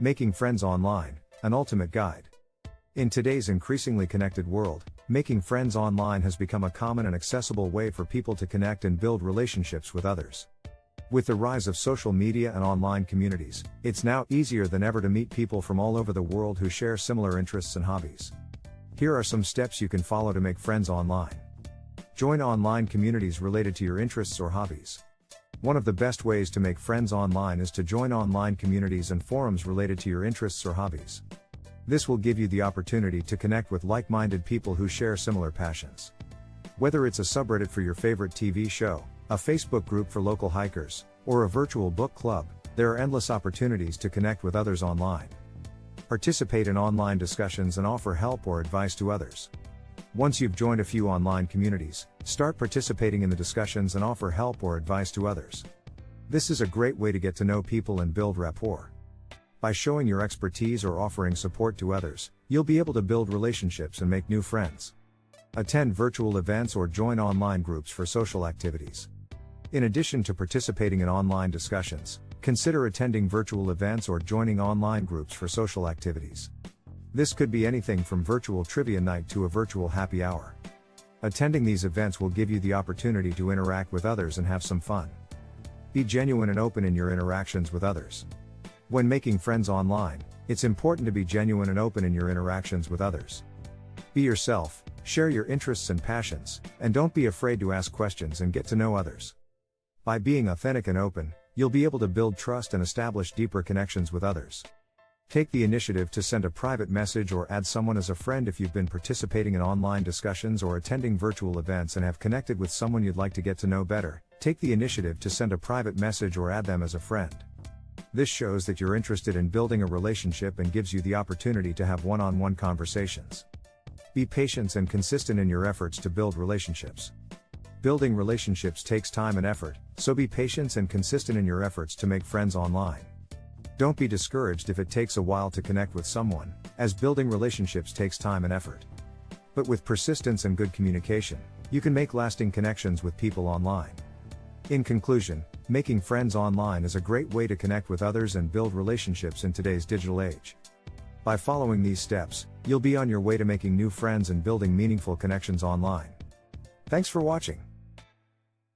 Making friends online, an ultimate guide. In today's increasingly connected world, making friends online has become a common and accessible way for people to connect and build relationships with others. With the rise of social media and online communities, it's now easier than ever to meet people from all over the world who share similar interests and hobbies. Here are some steps you can follow to make friends online. Join online communities related to your interests or hobbies. One of the best ways to make friends online is to join online communities and forums related to your interests or hobbies. This will give you the opportunity to connect with like-minded people who share similar passions. Whether it's a subreddit for your favorite TV show, a Facebook group for local hikers, or a virtual book club, there are endless opportunities to connect with others online. Participate in online discussions and offer help or advice to others. Once you've joined a few online communities, start participating in the discussions and offer help or advice to others. This is a great way to get to know people and build rapport. By showing your expertise or offering support to others, you'll be able to build relationships and make new friends. Attend virtual events or join online groups for social activities. In addition to participating in online discussions, consider attending virtual events or joining online groups for social activities. This could be anything from virtual trivia night to a virtual happy hour. Attending these events will give you the opportunity to interact with others and have some fun. Be genuine and open in your interactions with others. When making friends online, it's important to be genuine and open in your interactions with others. Be yourself, share your interests and passions, and don't be afraid to ask questions and get to know others. By being authentic and open, you'll be able to build trust and establish deeper connections with others. Take the initiative to send a private message or add someone as a friend if you've been participating in online discussions or attending virtual events and have connected with someone you'd like to get to know better. Take the initiative to send a private message or add them as a friend. This shows that you're interested in building a relationship and gives you the opportunity to have one-on-one conversations. Be patient and consistent in your efforts to build relationships. Building relationships takes time and effort, so be patient and consistent in your efforts to make friends online. Don't be discouraged if it takes a while to connect with someone, as building relationships takes time and effort. But with persistence and good communication, you can make lasting connections with people online. In conclusion, making friends online is a great way to connect with others and build relationships in today's digital age. By following these steps, you'll be on your way to making new friends and building meaningful connections online. Thanks for watching.